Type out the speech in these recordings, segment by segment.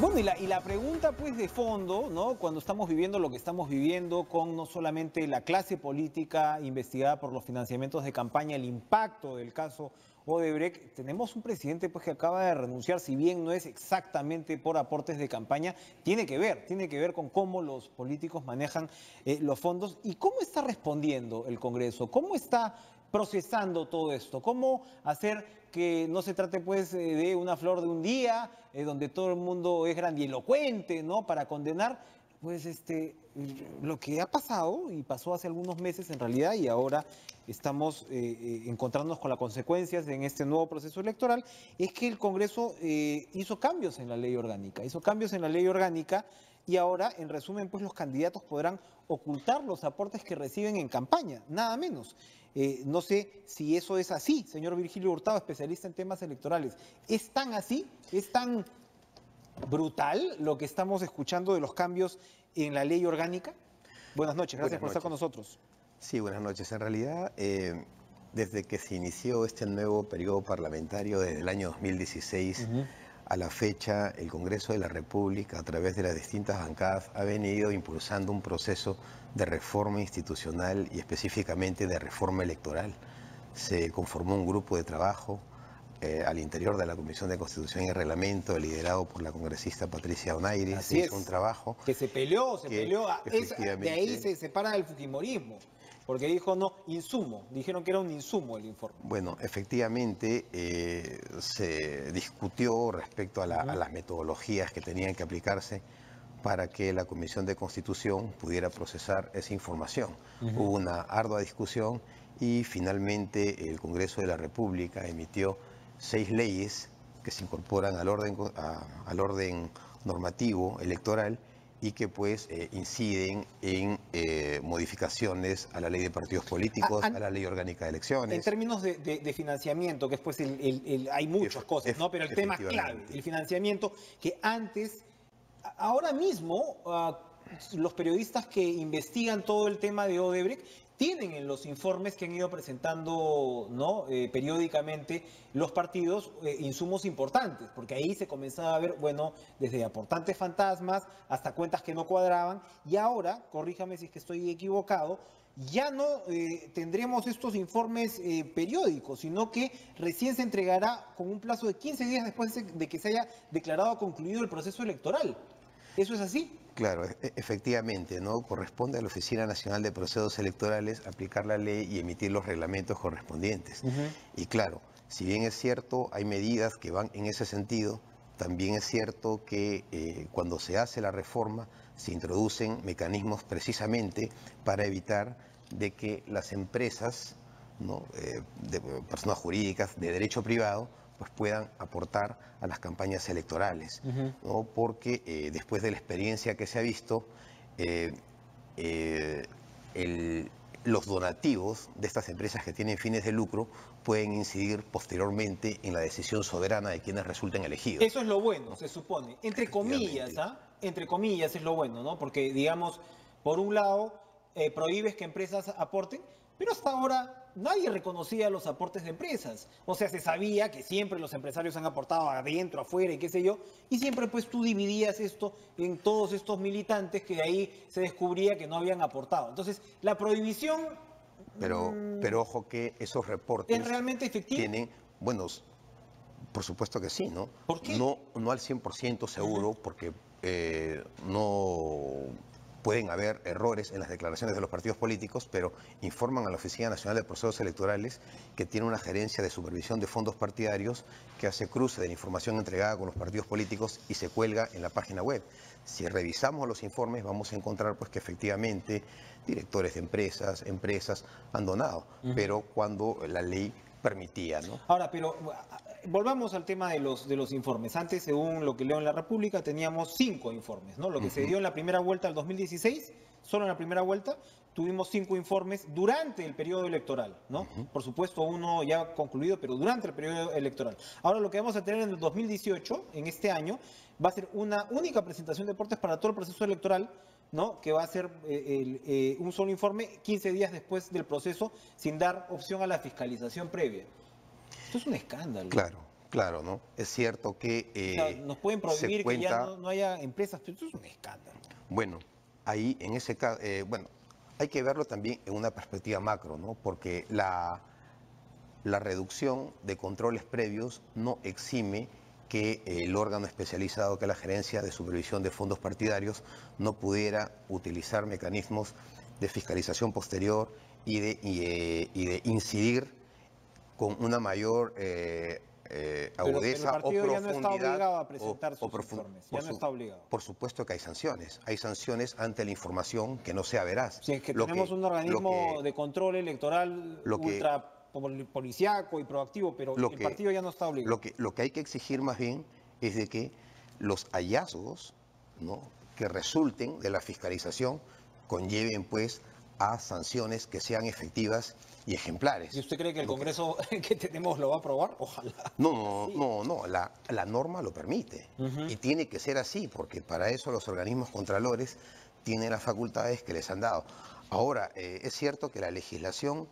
Bueno, y la pregunta pues de fondo, ¿no? Cuando estamos viviendo lo que estamos viviendo con no solamente la clase política investigada por los financiamientos de campaña, el impacto del caso Odebrecht, tenemos un presidente pues que acaba de renunciar, si bien no es exactamente por aportes de campaña, tiene que ver con cómo los políticos manejan los fondos y cómo está respondiendo el Congreso, cómo está procesando todo esto, cómo hacer que no se trate pues de una flor de un día, donde todo el mundo es grandilocuente, ¿no? Para condenar, pues lo que ha pasado y pasó hace algunos meses en realidad y ahora estamos encontrándonos con las consecuencias en este nuevo proceso electoral, es que el Congreso hizo cambios en la ley orgánica, y ahora, en resumen, pues los candidatos podrán ocultar los aportes que reciben en campaña, nada menos. No sé si eso es así, señor Virgilio Hurtado, especialista en temas electorales. ¿Es tan así? ¿Es tan brutal lo que estamos escuchando de los cambios en la ley orgánica? Buenas noches, gracias por estar con nosotros. Sí, buenas noches. En realidad, desde que se inició este nuevo periodo parlamentario, desde el año 2016 a la fecha, el Congreso de la República, a través de las distintas bancadas, ha venido impulsando un proceso de reforma institucional y específicamente de reforma electoral. Se conformó un grupo de trabajo al interior de la Comisión de Constitución y Reglamento, liderado por la congresista Patricia Donaire. Se hizo un trabajo que se peleó. De ahí se separa del fujimorismo, porque dijo no, insumo, dijeron que era un insumo el informe. Bueno, efectivamente se discutió respecto a las metodologías que tenían que aplicarse para que la Comisión de Constitución pudiera procesar esa información. Hubo una ardua discusión y finalmente el Congreso de la República emitió 6 leyes que se incorporan al orden normativo electoral y que pues inciden en modificaciones a la ley de partidos políticos, a la ley orgánica de elecciones. En términos de financiamiento, que después hay muchas cosas, ¿no? Pero el tema clave, el financiamiento, que antes, ahora mismo, los periodistas que investigan todo el tema de Odebrecht tienen en los informes que han ido presentando, ¿no? Periódicamente los partidos insumos importantes, porque ahí se comenzaba a ver, bueno, desde aportantes fantasmas hasta cuentas que no cuadraban, y ahora, corríjame si es que estoy equivocado, ya no tendremos estos informes periódicos, sino que recién se entregará con un plazo de 15 días después de que se haya declarado concluido el proceso electoral. ¿Eso es así? Claro, efectivamente, ¿no? Corresponde a la Oficina Nacional de Procesos Electorales aplicar la ley y emitir los reglamentos correspondientes. Y claro, si bien es cierto, hay medidas que van en ese sentido, también es cierto que cuando se hace la reforma se introducen mecanismos precisamente para evitar de que las empresas, ¿no? De personas jurídicas de derecho privado pues puedan aportar a las campañas electorales, ¿no? Porque después de la experiencia que se ha visto, los donativos de estas empresas que tienen fines de lucro pueden incidir posteriormente en la decisión soberana de quienes resulten elegidos. Eso es lo bueno, se supone. Entre comillas, entre comillas es lo bueno, ¿no? Porque, digamos, por un lado, prohíbes que empresas aporten, pero hasta ahora nadie reconocía los aportes de empresas. O sea, se sabía que siempre los empresarios han aportado adentro, afuera y qué sé yo, y siempre pues tú dividías esto en todos estos militantes que de ahí se descubría que no habían aportado. Entonces, la prohibición... Pero ojo que esos reportes... ¿Es realmente efectivo? Tienen, bueno, por supuesto que sí, ¿no? ¿Por qué? No al 100% seguro, porque no... pueden haber errores en las declaraciones de los partidos políticos, pero informan a la Oficina Nacional de Procesos Electorales que tiene una gerencia de supervisión de fondos partidarios que hace cruce de la información entregada con los partidos políticos y se cuelga en la página web. Si revisamos los informes vamos a encontrar pues que efectivamente directores de empresas han donado, pero cuando la ley permitía, ¿no? Ahora, pero volvamos al tema de los informes. Antes, según lo que leo en La República, teníamos 5 informes, ¿no? Lo que se dio en la primera vuelta del 2016, solo en la primera vuelta, tuvimos 5 informes durante el periodo electoral, ¿no? Por supuesto, uno ya concluido, pero durante el periodo electoral. Ahora, lo que vamos a tener en el 2018, en este año, va a ser una única presentación de aportes para todo el proceso electoral, ¿no? Que va a ser un solo informe 15 días después del proceso, sin dar opción a la fiscalización previa. Esto es un escándalo. Claro, Claro, ¿no? Es cierto que O sea, nos pueden se prohibir que ya cuenta, no haya empresas, pero eso es un escándalo. bueno, ahí en ese caso, bueno, hay que verlo también en una perspectiva macro, ¿no? Porque la reducción de controles previos no exime que el órgano especializado, que es la Gerencia de Supervisión de Fondos Partidarios, no pudiera utilizar mecanismos de fiscalización posterior y de incidir con una mayor Pero el agudeza o partido ya no está profundidad. obligado a presentar sus informes, ya no está obligado. Por supuesto que hay sanciones. Hay sanciones ante la información que no sea veraz. Si es que Lo tenemos un organismo lo de control electoral lo que, ultra policíaco y proactivo, pero lo el que, partido ya no está obligado. lo que hay que exigir más bien es de que los hallazgos, ¿no?, que resulten de la fiscalización conlleven pues a sanciones que sean efectivas y ejemplares. ¿Y usted cree que el Congreso que tenemos lo va a aprobar? Ojalá. No, la norma lo permite. Y tiene que ser así, porque para eso los organismos contralores tienen las facultades que les han dado. Ahora, es cierto que la legislación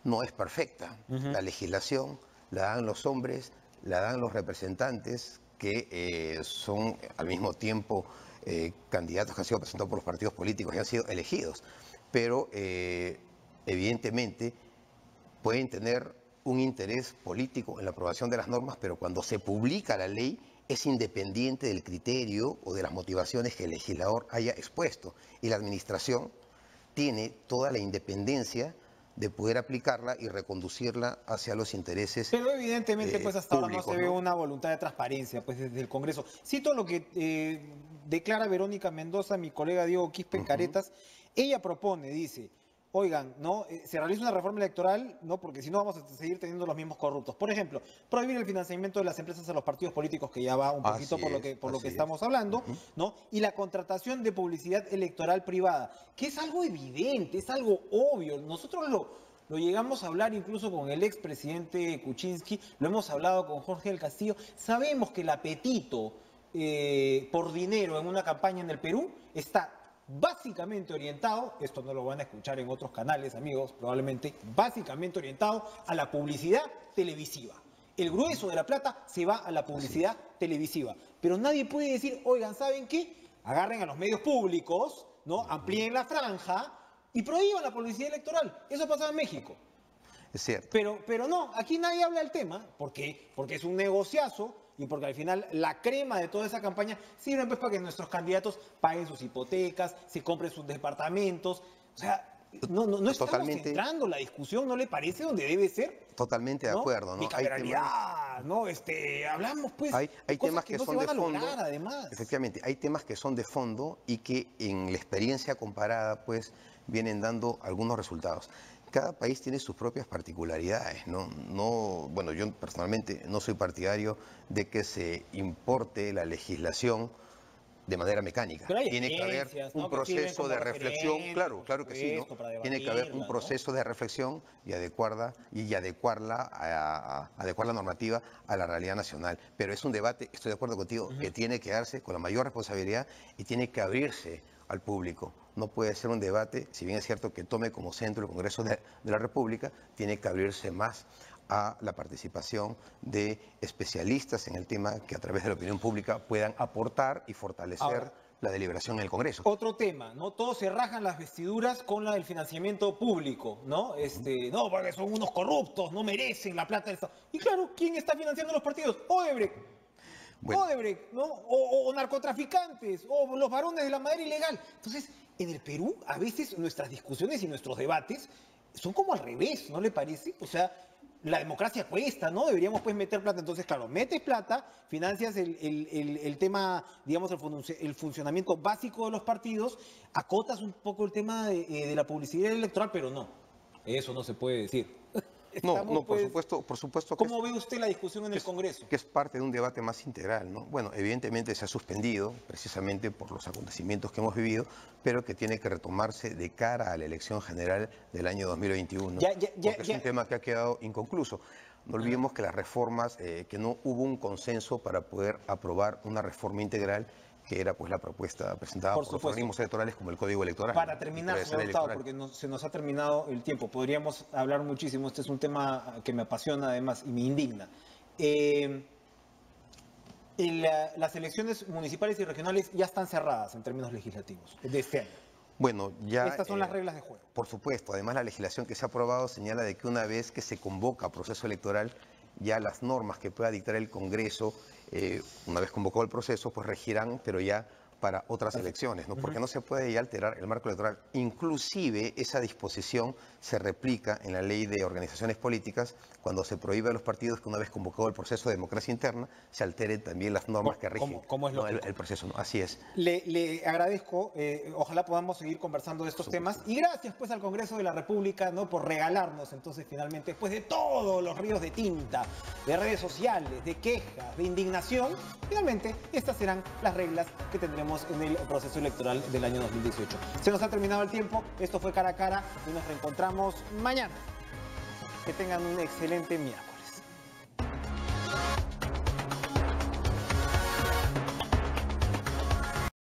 no es perfecta. La legislación la dan los hombres, la dan los representantes que son al mismo tiempo candidatos que han sido presentados por los partidos políticos y han sido elegidos. Pero evidentemente pueden tener un interés político en la aprobación de las normas, pero cuando se publica la ley es independiente del criterio o de las motivaciones que el legislador haya expuesto. Y la administración tiene toda la independencia de poder aplicarla y reconducirla hacia los intereses Pero evidentemente, pues hasta públicos, ahora no se ve una voluntad de transparencia pues desde el Congreso. Cito lo que declara Verónica Mendoza, mi colega Diego Quispe Caretas. Ella propone, dice, oigan, ¿no? Se realiza una reforma electoral, ¿no? Porque si no vamos a seguir teniendo los mismos corruptos. Por ejemplo, prohibir el financiamiento de las empresas a los partidos políticos, que ya va un poquito por lo que estamos hablando, ¿no? Y la contratación de publicidad electoral privada, que es algo evidente, es algo obvio. Nosotros lo llegamos a hablar incluso con el expresidente Kuczynski, lo hemos hablado con Jorge del Castillo. Sabemos que el apetito por dinero en una campaña en el Perú está básicamente orientado, esto no lo van a escuchar en otros canales, amigos, probablemente, básicamente orientado a la publicidad televisiva. El grueso de la plata se va a la publicidad televisiva. Pero nadie puede decir, oigan, ¿saben qué? Agarren a los medios públicos, ¿no? Amplíen la franja y prohíban la publicidad electoral. Eso pasaba en México. Es cierto. Pero no, aquí nadie habla del tema. ¿Por qué? Porque es un negociazo. Y porque al final la crema de toda esa campaña sirve pues para que nuestros candidatos paguen sus hipotecas, se compren sus departamentos. O sea, no estamos centrando la discusión, ¿no le parece donde debe ser? Totalmente de acuerdo, ¿no? Bicameralidad, ¿no? Hablamos pues hay de temas cosas que no se van a lograr, además. Efectivamente, hay temas que son de fondo y que en la experiencia comparada pues vienen dando algunos resultados. Cada país tiene sus propias particularidades, ¿no? Bueno, yo personalmente no soy partidario de que se importe la legislación de manera mecánica. Tiene que haber un proceso de reflexión, claro que sí, ¿no? Tiene que haber un proceso de reflexión y adecuar la normativa a la realidad nacional. Pero es un debate, estoy de acuerdo contigo, que tiene que darse con la mayor responsabilidad y tiene que abrirse al público. No puede ser un debate, si bien es cierto que tome como centro el Congreso de la República, tiene que abrirse más a la participación de especialistas en el tema que a través de la opinión pública puedan aportar y fortalecer la deliberación en el Congreso. Otro tema, ¿no? Todos se rajan las vestiduras con la del financiamiento público, ¿no? No, porque son unos corruptos, no merecen la plata del Estado. Y claro, ¿quién está financiando los partidos? Odebrecht. Bueno. Odebrecht, ¿no? O narcotraficantes, o los varones de la madera ilegal. Entonces, en el Perú, a veces nuestras discusiones y nuestros debates son como al revés, ¿no le parece? O sea, la democracia cuesta, ¿no? Deberíamos pues meter plata. Entonces, claro, metes plata, financias el tema, digamos, el funcionamiento básico de los partidos, acotas un poco el tema de la publicidad electoral, pero no, eso no se puede decir. Por supuesto. ¿Cómo ve usted la discusión en el Congreso? Que es parte de un debate más integral, ¿no? Bueno, evidentemente se ha suspendido precisamente por los acontecimientos que hemos vivido, pero que tiene que retomarse de cara a la elección general del año 2021, porque es un tema que ha quedado inconcluso. No olvidemos que las reformas, que no hubo un consenso para poder aprobar una reforma integral, que era pues la propuesta presentada por los organismos electorales como el Código Electoral. Para terminar, señor Hurtado, porque se nos ha terminado el tiempo, podríamos hablar muchísimo, este es un tema que me apasiona además y me indigna. Las elecciones municipales y regionales ya están cerradas en términos legislativos de este año. Bueno, ya... Estas son las reglas de juego. Por supuesto, además la legislación que se ha aprobado señala de que una vez que se convoca a proceso electoral, ya las normas que pueda dictar el Congreso, una vez convocado el proceso, pues regirán, pero ya para otras elecciones, ¿no? Porque no se puede ya alterar el marco electoral. Inclusive esa disposición se replica en la ley de organizaciones políticas cuando se prohíbe a los partidos que una vez convocado el proceso de democracia interna se alteren también las normas que rigen ¿Cómo es el proceso, ¿no? Así es. Le agradezco, ojalá podamos seguir conversando de estos temas y gracias pues al Congreso de la República, ¿no?, por regalarnos entonces finalmente, después de todos los ríos de tinta, de redes sociales, de quejas, de indignación, finalmente estas serán las reglas que tendremos en el proceso electoral del año 2018. Se nos ha terminado el tiempo, esto fue Cara a Cara y nos reencontramos mañana. Que tengan un excelente día.